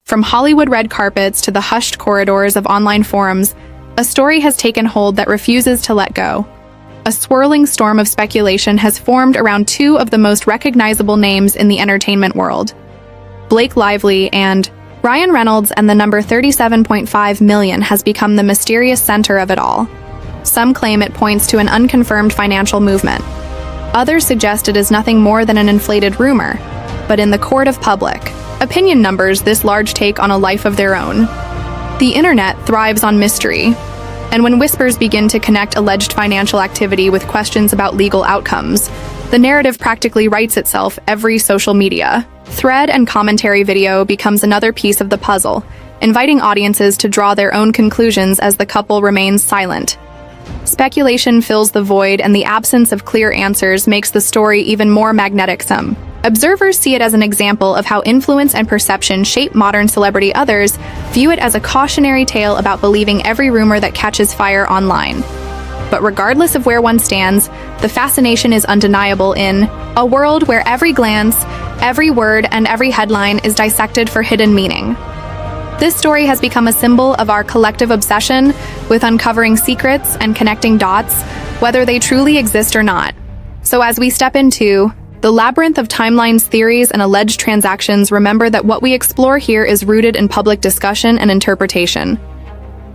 From Hollywood red carpets to the hushed corridors of online forums, a story has taken hold that refuses to let go. A swirling storm of speculation has formed around two of the most recognizable names in the entertainment world: Blake Lively and Ryan Reynolds, and the number 37.5 million has become the mysterious center of it all. Some claim it points to an unconfirmed financial movement. Others suggest it is nothing more than an inflated rumor. But in the court of public opinion numbers this large take on a life of their own. The internet thrives on mystery, and when whispers begin to connect alleged financial activity with questions about legal outcomes, the narrative practically writes itself. Every social media thread and commentary video becomes another piece of the puzzle, inviting audiences to draw their own conclusions as the couple remains silent. Speculation fills the void, and the absence of clear answers makes the story even more magnetic. Some observers see it as an example of how influence and perception shape modern celebrity. Others view it as a cautionary tale about believing every rumor that catches fire online. But regardless of where one stands, the fascination is undeniable. In a world where every glance, every word, and every headline is dissected for hidden meaning, this story has become a symbol of our collective obsession with uncovering secrets and connecting dots, whether they truly exist or not. So as we step into the labyrinth of timelines, theories, and alleged transactions, remember that what we explore here is rooted in public discussion and interpretation,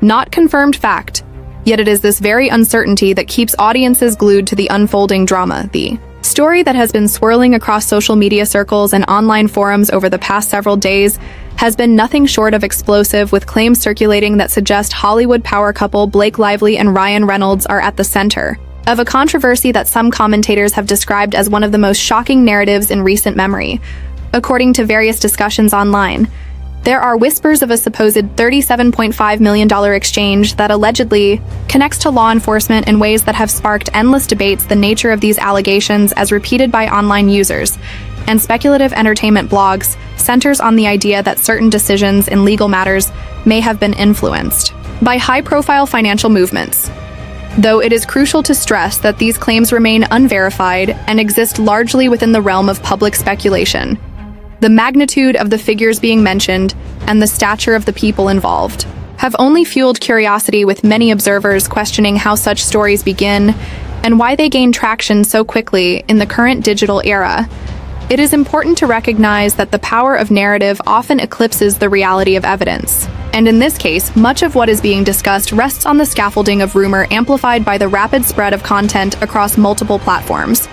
not confirmed fact. Yet it is this very uncertainty that keeps audiences glued to the unfolding drama. The story that has been swirling across social media circles and online forums over the past several days has been nothing short of explosive, with claims circulating that suggest Hollywood power couple Blake Lively and Ryan Reynolds are at the center of a controversy that some commentators have described as one of the most shocking narratives in recent memory. According to various discussions online, there are whispers of a supposed $37.5 million exchange that allegedly connects to law enforcement in ways that have sparked endless debates. The nature of these allegations, as repeated by online users and speculative entertainment blogs, centers on the idea that certain decisions in legal matters may have been influenced by high-profile financial movements. Though it is crucial to stress that these claims remain unverified and exist largely within the realm of public speculation, the magnitude of the figures being mentioned and the stature of the people involved have only fueled curiosity, with many observers questioning how such stories begin and why they gain traction so quickly in the current digital era. It is important to recognize that the power of narrative often eclipses the reality of evidence. And in this case, much of what is being discussed rests on the scaffolding of rumor, amplified by the rapid spread of content across multiple platforms.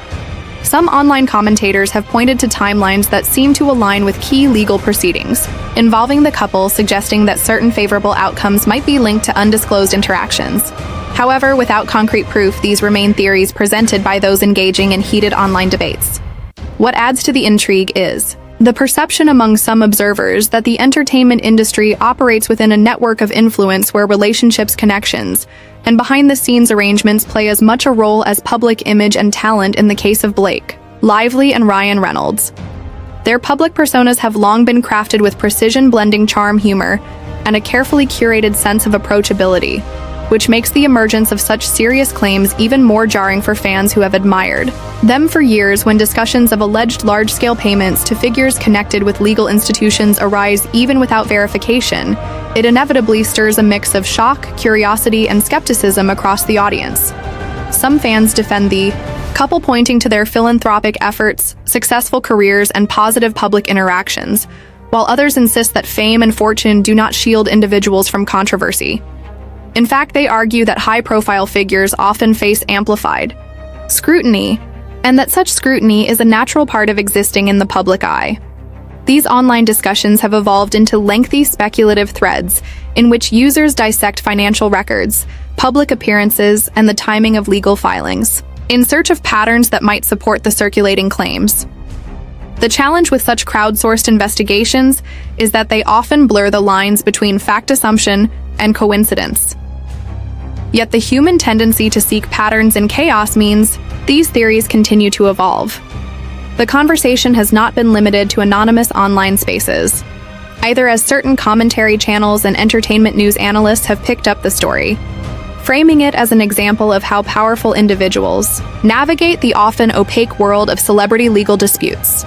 Some online commentators have pointed to timelines that seem to align with key legal proceedings involving the couple, suggesting that certain favorable outcomes might be linked to undisclosed interactions. However, without concrete proof, these remain theories presented by those engaging in heated online debates. What adds to the intrigue is the perception among some observers that the entertainment industry operates within a network of influence where relationships, connections, and behind-the-scenes arrangements play as much a role as public image and talent. In the case of Blake Lively and Ryan Reynolds, their public personas have long been crafted with precision, blending charm, humor, and a carefully curated sense of approachability, which makes the emergence of such serious claims even more jarring for fans who have admired them for years. When discussions of alleged large-scale payments to figures connected with legal institutions arise even without verification, it inevitably stirs a mix of shock, curiosity, and skepticism across the audience. Some fans defend the couple, pointing to their philanthropic efforts, successful careers, and positive public interactions, while others insist that fame and fortune do not shield individuals from controversy. In fact, they argue that high-profile figures often face amplified scrutiny, and that such scrutiny is a natural part of existing in the public eye. These online discussions have evolved into lengthy speculative threads in which users dissect financial records, public appearances, and the timing of legal filings, in search of patterns that might support the circulating claims. The challenge with such crowdsourced investigations is that they often blur the lines between fact assumption and coincidence. Yet the human tendency to seek patterns in chaos means these theories continue to evolve. The conversation has not been limited to anonymous online spaces, either, as certain commentary channels and entertainment news analysts have picked up the story, framing it as an example of how powerful individuals navigate the often opaque world of celebrity legal disputes.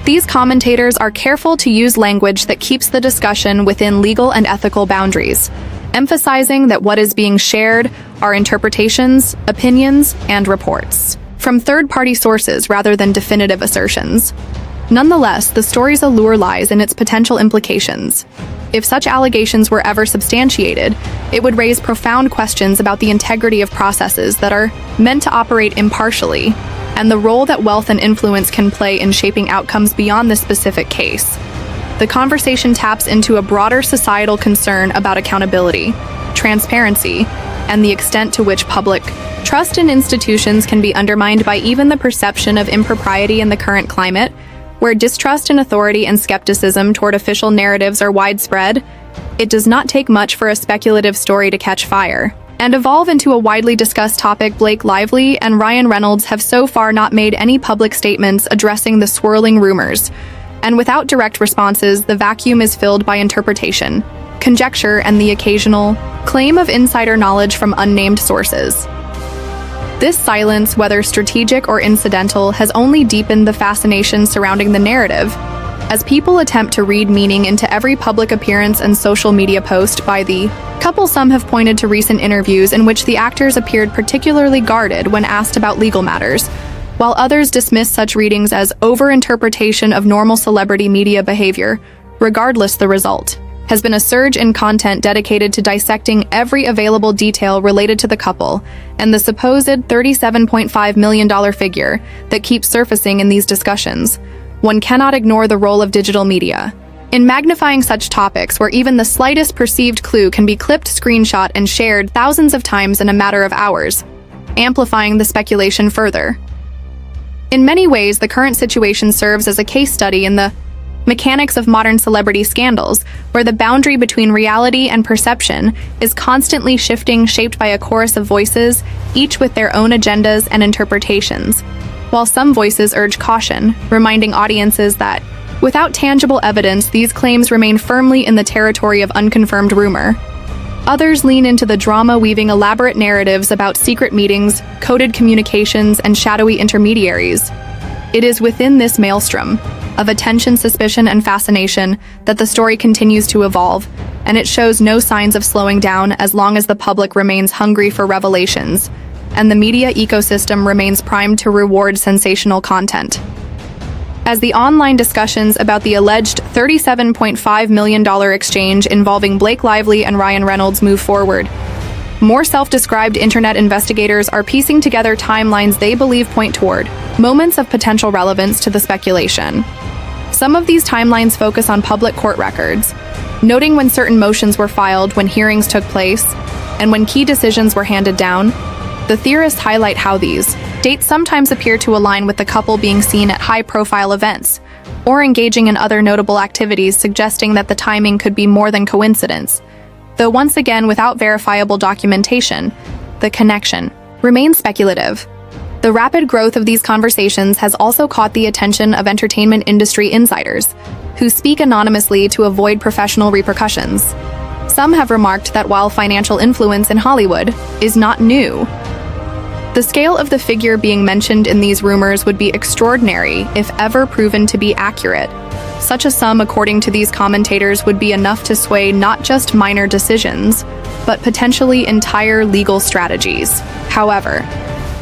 These commentators are careful to use language that keeps the discussion within legal and ethical boundaries, emphasizing that what is being shared are interpretations, opinions, and reports from third-party sources rather than definitive assertions. Nonetheless, the story's allure lies in its potential implications. If such allegations were ever substantiated, it would raise profound questions about the integrity of processes that are meant to operate impartially, and the role that wealth and influence can play in shaping outcomes beyond this specific case. The conversation taps into a broader societal concern about accountability, transparency, and the extent to which public trust in institutions can be undermined by even the perception of impropriety in the current climate, where distrust in authority and skepticism toward official narratives are widespread. It does not take much for a speculative story to catch fire and evolve into a widely discussed topic. Blake Lively and Ryan Reynolds have so far not made any public statements addressing the swirling rumors, and without direct responses, the vacuum is filled by interpretation, conjecture, and the occasional claim of insider knowledge from unnamed sources. This silence, whether strategic or incidental, has only deepened the fascination surrounding the narrative, as people attempt to read meaning into every public appearance and social media post by the couple. Some have pointed to recent interviews in which the actors appeared particularly guarded when asked about legal matters, while others dismiss such readings as over-interpretation of normal celebrity media behavior. Regardless, the result has been a surge in content dedicated to dissecting every available detail related to the couple and the supposed $37.5 million figure that keeps surfacing in these discussions. One cannot ignore the role of digital media in magnifying such topics, where even the slightest perceived clue can be clipped, screenshot, and shared thousands of times in a matter of hours, amplifying the speculation further. In many ways, the current situation serves as a case study in the mechanics of modern celebrity scandals, where the boundary between reality and perception is constantly shifting, shaped by a chorus of voices, each with their own agendas and interpretations. While some voices urge caution, reminding audiences that, without tangible evidence, these claims remain firmly in the territory of unconfirmed rumor, others lean into the drama, weaving elaborate narratives about secret meetings, coded communications, and shadowy intermediaries. It is within this maelstrom of attention, suspicion, and fascination that the story continues to evolve, and it shows no signs of slowing down as long as the public remains hungry for revelations, and the media ecosystem remains primed to reward sensational content. As the online discussions about the alleged $37.5 million exchange involving Blake Lively and Ryan Reynolds move forward, more self-described internet investigators are piecing together timelines they believe point toward moments of potential relevance to the speculation. Some of these timelines focus on public court records, noting when certain motions were filed, when hearings took place, and when key decisions were handed down. The theorists highlight how these dates sometimes appear to align with the couple being seen at high-profile events or engaging in other notable activities, suggesting that the timing could be more than coincidence. Though once again, without verifiable documentation, the connection remains speculative. The rapid growth of these conversations has also caught the attention of entertainment industry insiders, who speak anonymously to avoid professional repercussions. Some have remarked that while financial influence in Hollywood is not new, the scale of the figure being mentioned in these rumors would be extraordinary if ever proven to be accurate. Such a sum, according to these commentators, would be enough to sway not just minor decisions, but potentially entire legal strategies. However,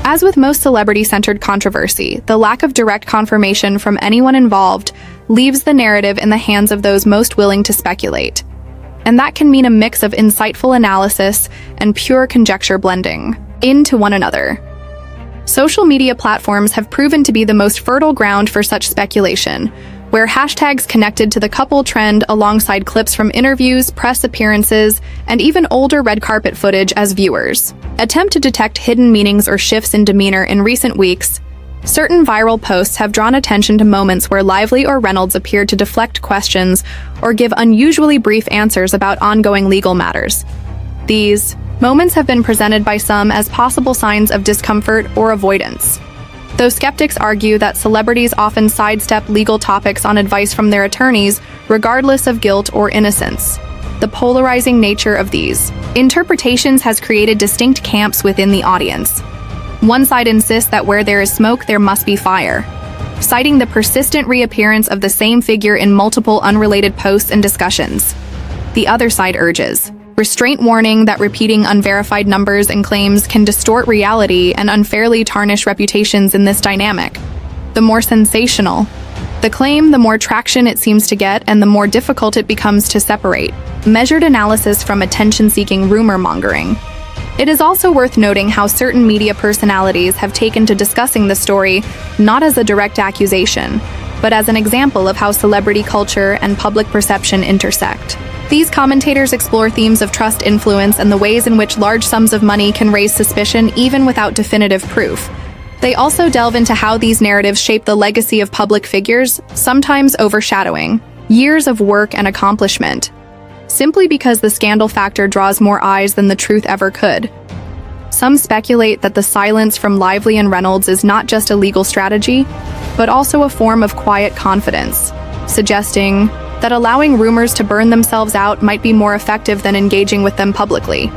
as with most celebrity-centered controversy, the lack of direct confirmation from anyone involved leaves the narrative in the hands of those most willing to speculate. And that can mean a mix of insightful analysis and pure conjecture blending into one another. Social media platforms have proven to be the most fertile ground for such speculation, where hashtags connected to the couple trend alongside clips from interviews, press appearances, and even older red carpet footage as viewers attempt to detect hidden meanings or shifts in demeanor. In recent weeks, certain viral posts have drawn attention to moments where Lively or Reynolds appeared to deflect questions or give unusually brief answers about ongoing legal matters. These moments have been presented by some as possible signs of discomfort or avoidance, though skeptics argue that celebrities often sidestep legal topics on advice from their attorneys, regardless of guilt or innocence. The polarizing nature of these interpretations has created distinct camps within the audience. One side insists that where there is smoke, there must be fire, citing the persistent reappearance of the same figure in multiple unrelated posts and discussions. The other side urges restraint, warning that repeating unverified numbers and claims can distort reality and unfairly tarnish reputations in this dynamic. The more sensational the claim, the more traction it seems to get, and the more difficult it becomes to separate measured analysis from attention-seeking rumor-mongering. It is also worth noting how certain media personalities have taken to discussing the story not as a direct accusation, but as an example of how celebrity culture and public perception intersect. These commentators explore themes of trust, influence, and the ways in which large sums of money can raise suspicion even without definitive proof. They also delve into how these narratives shape the legacy of public figures, sometimes overshadowing years of work and accomplishment, simply because the scandal factor draws more eyes than the truth ever could. Some speculate that the silence from Lively and Reynolds is not just a legal strategy, but also a form of quiet confidence, suggesting that allowing rumors to burn themselves out might be more effective than engaging with them publicly.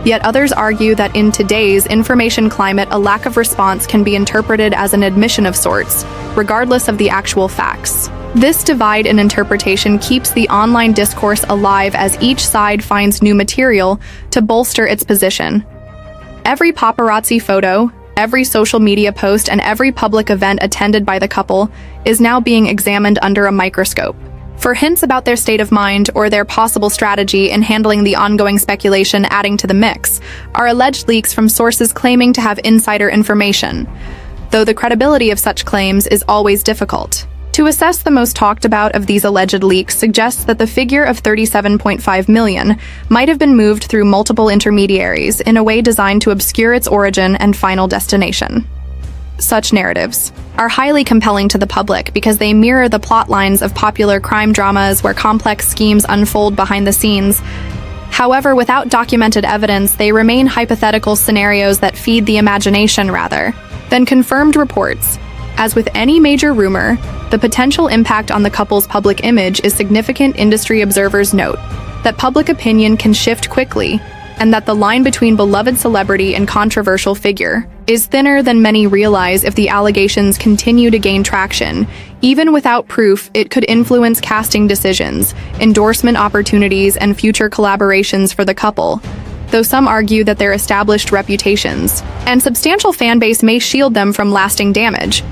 Yet others argue that in today's information climate, a lack of response can be interpreted as an admission of sorts, regardless of the actual facts. This divide in interpretation keeps the online discourse alive as each side finds new material to bolster its position. Every paparazzi photo, every social media post, and every public event attended by the couple is now being examined under a microscope for hints about their state of mind or their possible strategy in handling the ongoing speculation. Adding to the mix are alleged leaks from sources claiming to have insider information, though the credibility of such claims is always difficult. To assess the most talked about of these alleged leaks suggests that the figure of 37.5 million might have been moved through multiple intermediaries in a way designed to obscure its origin and final destination. Such narratives are highly compelling to the public because they mirror the plot lines of popular crime dramas where complex schemes unfold behind the scenes. However, without documented evidence, they remain hypothetical scenarios that feed the imagination rather than confirmed reports. As with any major rumor, the potential impact on the couple's public image is significant. Industry observers note that public opinion can shift quickly, and that the line between beloved celebrity and controversial figure is thinner than many realize. If the allegations continue to gain traction, even without proof, it could influence casting decisions, endorsement opportunities, and future collaborations for the couple, though some argue that their established reputations and substantial fan base may shield them from lasting damage.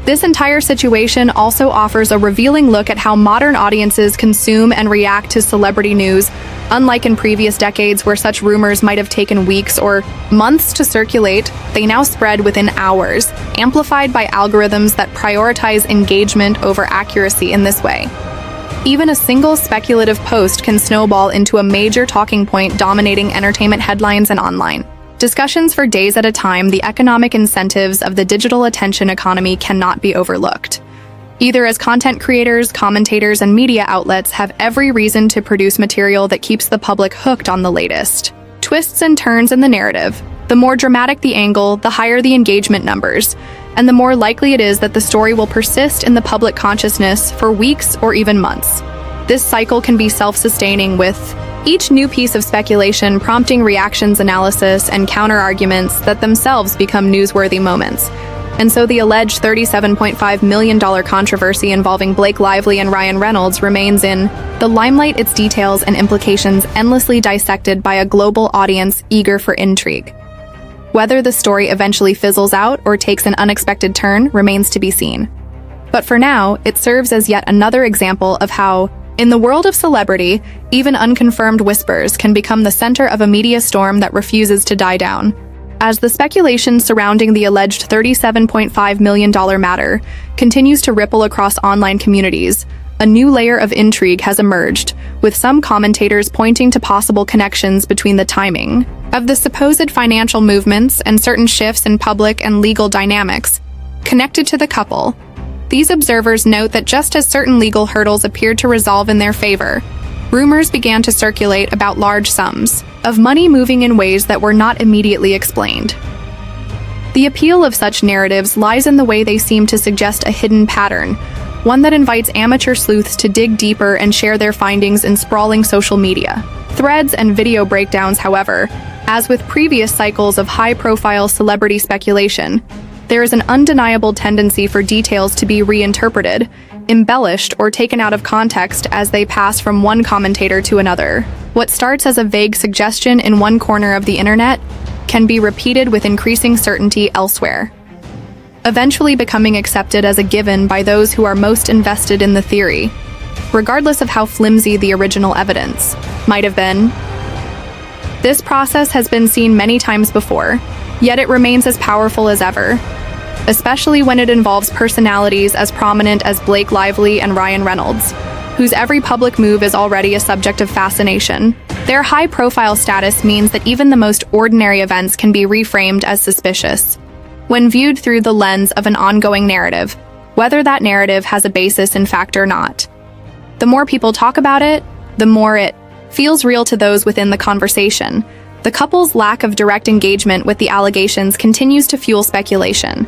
This entire situation also offers a revealing look at how modern audiences consume and react to celebrity news. Unlike in previous decades where such rumors might have taken weeks or months to circulate, they now spread within hours, amplified by algorithms that prioritize engagement over accuracy. In this way, even a single speculative post can snowball into a major talking point, dominating entertainment headlines and online discussions for days at a time. The economic incentives of the digital attention economy cannot be overlooked. Either as content creators, commentators, and media outlets have every reason to produce material that keeps the public hooked on the latest twists and turns in the narrative. The more dramatic the angle, the higher the engagement numbers, and the more likely it is that the story will persist in the public consciousness for weeks or even months. This cycle can be self-sustaining, with each new piece of speculation prompting reactions, analysis, and counter-arguments that themselves become newsworthy moments. And so the alleged $37.5 million controversy involving Blake Lively and Ryan Reynolds remains in the limelight, its details and implications endlessly dissected by a global audience eager for intrigue. Whether the story eventually fizzles out or takes an unexpected turn remains to be seen. But for now, it serves as yet another example of how, in the world of celebrity, even unconfirmed whispers can become the center of a media storm that refuses to die down. As the speculation surrounding the alleged $37.5 million matter continues to ripple across online communities, a new layer of intrigue has emerged, with some commentators pointing to possible connections between the timing of the supposed financial movements and certain shifts in public and legal dynamics connected to the couple. These observers note that just as certain legal hurdles appeared to resolve in their favor, rumors began to circulate about large sums of money moving in ways that were not immediately explained. The appeal of such narratives lies in the way they seem to suggest a hidden pattern, one that invites amateur sleuths to dig deeper and share their findings in sprawling social media threads and video breakdowns. However, as with previous cycles of high-profile celebrity speculation, there is an undeniable tendency for details to be reinterpreted, embellished, or taken out of context as they pass from one commentator to another. What starts as a vague suggestion in one corner of the internet can be repeated with increasing certainty elsewhere, eventually becoming accepted as a given by those who are most invested in the theory, regardless of how flimsy the original evidence might have been. This process has been seen many times before, yet it remains as powerful as ever, especially when it involves personalities as prominent as Blake Lively and Ryan Reynolds, whose every public move is already a subject of fascination. Their high-profile status means that even the most ordinary events can be reframed as suspicious, when viewed through the lens of an ongoing narrative, whether that narrative has a basis in fact or not. The more people talk about it, the more it feels real to those within the conversation. The couple's lack of direct engagement with the allegations continues to fuel speculation.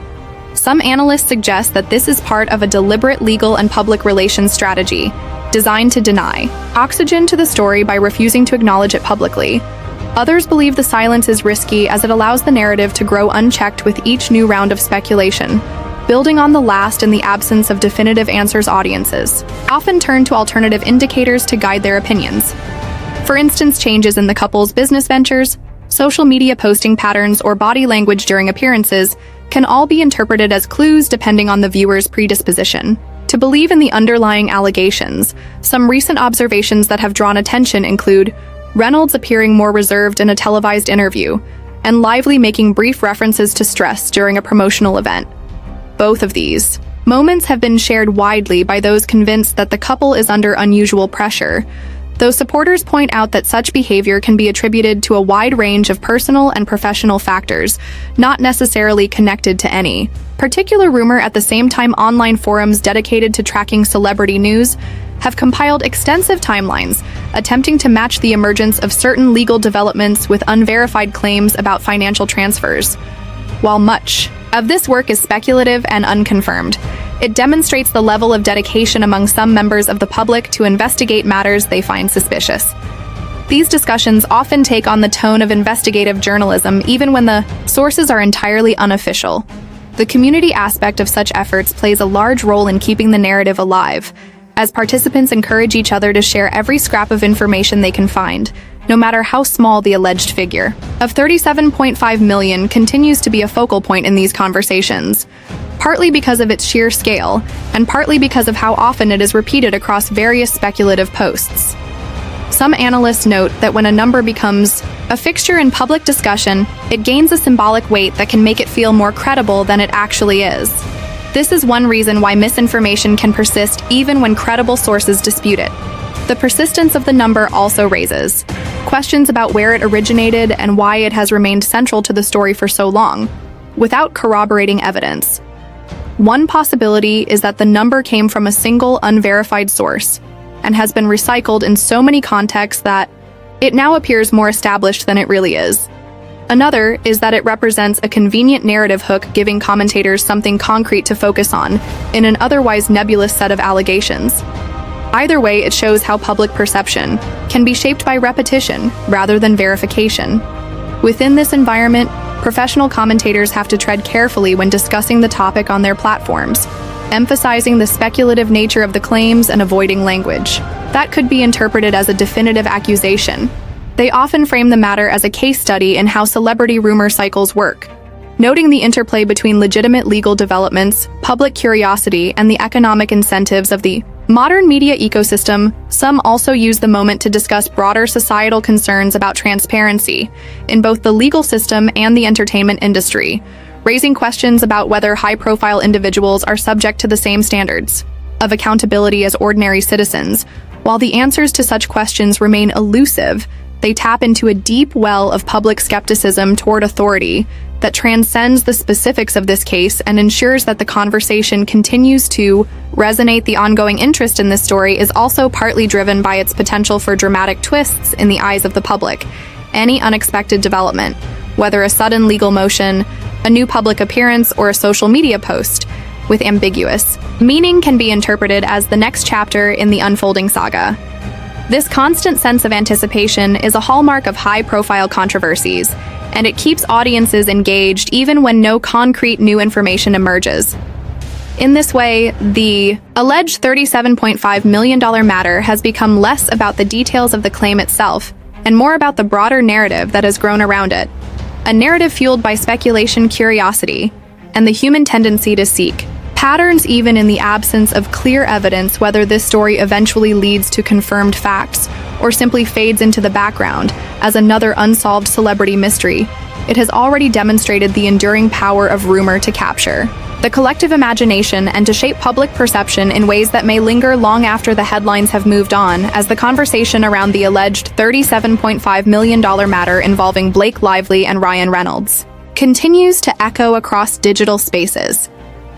Some analysts suggest that this is part of a deliberate legal and public relations strategy designed to deny oxygen to the story by refusing to acknowledge it publicly. Others believe the silence is risky as it allows the narrative to grow unchecked with each new round of speculation, building on the last in the absence of definitive answers. Audiences often turn to alternative indicators to guide their opinions. For instance, changes in the couple's business ventures, social media posting patterns, or body language during appearances can all be interpreted as clues depending on the viewer's predisposition to believe in the underlying allegations. Some recent observations that have drawn attention include Reynolds appearing more reserved in a televised interview, and Lively making brief references to stress during a promotional event. Both of these moments have been shared widely by those convinced that the couple is under unusual pressure, though supporters point out that such behavior can be attributed to a wide range of personal and professional factors, not necessarily connected to any particular rumor. At the same time, online forums dedicated to tracking celebrity news have compiled extensive timelines, attempting to match the emergence of certain legal developments with unverified claims about financial transfers. While much of this work is speculative and unconfirmed, it demonstrates the level of dedication among some members of the public to investigate matters they find suspicious. These discussions often take on the tone of investigative journalism, even when the sources are entirely unofficial. The community aspect of such efforts plays a large role in keeping the narrative alive, as participants encourage each other to share every scrap of information they can find, no matter how small the alleged figure of 37.5 million continues to be a focal point in these conversations, partly because of its sheer scale, and partly because of how often it is repeated across various speculative posts. Some analysts note that when a number becomes a fixture in public discussion, it gains a symbolic weight that can make it feel more credible than it actually is. This is one reason why misinformation can persist even when credible sources dispute it. The persistence of the number also raises questions about where it originated and why it has remained central to the story for so long, without corroborating evidence. One possibility is that the number came from a single unverified source and has been recycled in so many contexts that it now appears more established than it really is. Another is that it represents a convenient narrative hook, giving commentators something concrete to focus on in an otherwise nebulous set of allegations. Either way, it shows how public perception can be shaped by repetition rather than verification. Within this environment, professional commentators have to tread carefully when discussing the topic on their platforms, emphasizing the speculative nature of the claims and avoiding language that could be interpreted as a definitive accusation. They often frame the matter as a case study in how celebrity rumor cycles work, noting the interplay between legitimate legal developments, public curiosity, and the economic incentives of the modern media ecosystem. Some also use the moment to discuss broader societal concerns about transparency in both the legal system and the entertainment industry, raising questions about whether high-profile individuals are subject to the same standards of accountability as ordinary citizens. While the answers to such questions remain elusive, they tap into a deep well of public skepticism toward authority that transcends the specifics of this case and ensures that the conversation continues to resonate. The ongoing interest in this story is also partly driven by its potential for dramatic twists in the eyes of the public. Any unexpected development, whether a sudden legal motion, a new public appearance, or a social media post with ambiguous meaning, can be interpreted as the next chapter in the unfolding saga. This constant sense of anticipation is a hallmark of high-profile controversies, and it keeps audiences engaged even when no concrete new information emerges. In this way, the alleged $37.5 million matter has become less about the details of the claim itself and more about the broader narrative that has grown around it, a narrative fueled by speculation, curiosity, and the human tendency to seek patterns even in the absence of clear evidence, whether this story eventually leads to confirmed facts or simply fades into the background as another unsolved celebrity mystery. It has already demonstrated the enduring power of rumor to capture the collective imagination and to shape public perception in ways that may linger long after the headlines have moved on, as the conversation around the alleged $37.5 million matter involving Blake Lively and Ryan Reynolds continues to echo across digital spaces.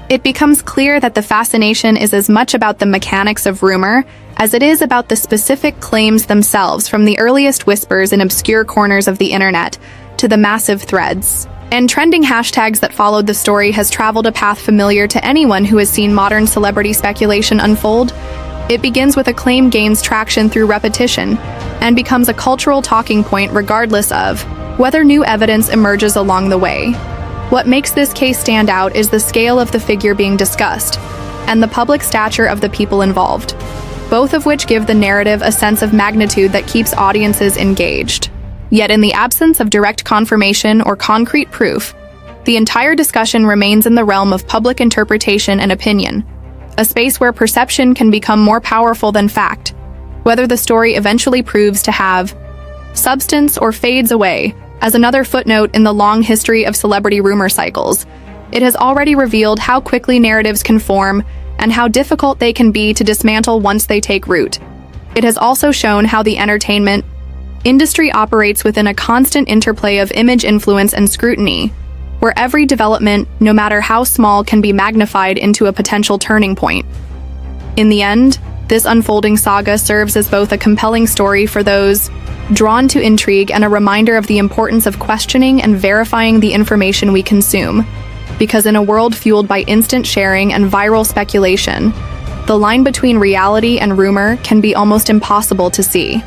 It becomes clear that the fascination is as much about the mechanics of rumor as it is about the specific claims themselves, from the earliest whispers in obscure corners of the internet to the massive threads and trending hashtags that followed the story has traveled a path familiar to anyone who has seen modern celebrity speculation unfold. It begins with a claim, gains traction through repetition, and becomes a cultural talking point regardless of whether new evidence emerges along the way. What makes this case stand out is the scale of the figure being discussed and the public stature of the people involved, both of which give the narrative a sense of magnitude that keeps audiences engaged. Yet in the absence of direct confirmation or concrete proof, the entire discussion remains in the realm of public interpretation and opinion, a space where perception can become more powerful than fact. Whether the story eventually proves to have substance or fades away, as another footnote in the long history of celebrity rumor cycles, it has already revealed how quickly narratives can form and how difficult they can be to dismantle once they take root. It has also shown how the entertainment industry operates within a constant interplay of image, influence, and scrutiny, where every development, no matter how small, can be magnified into a potential turning point. In the end, this unfolding saga serves as both a compelling story for those drawn to intrigue and a reminder of the importance of questioning and verifying the information we consume. Because in a world fueled by instant sharing and viral speculation, the line between reality and rumor can be almost impossible to see.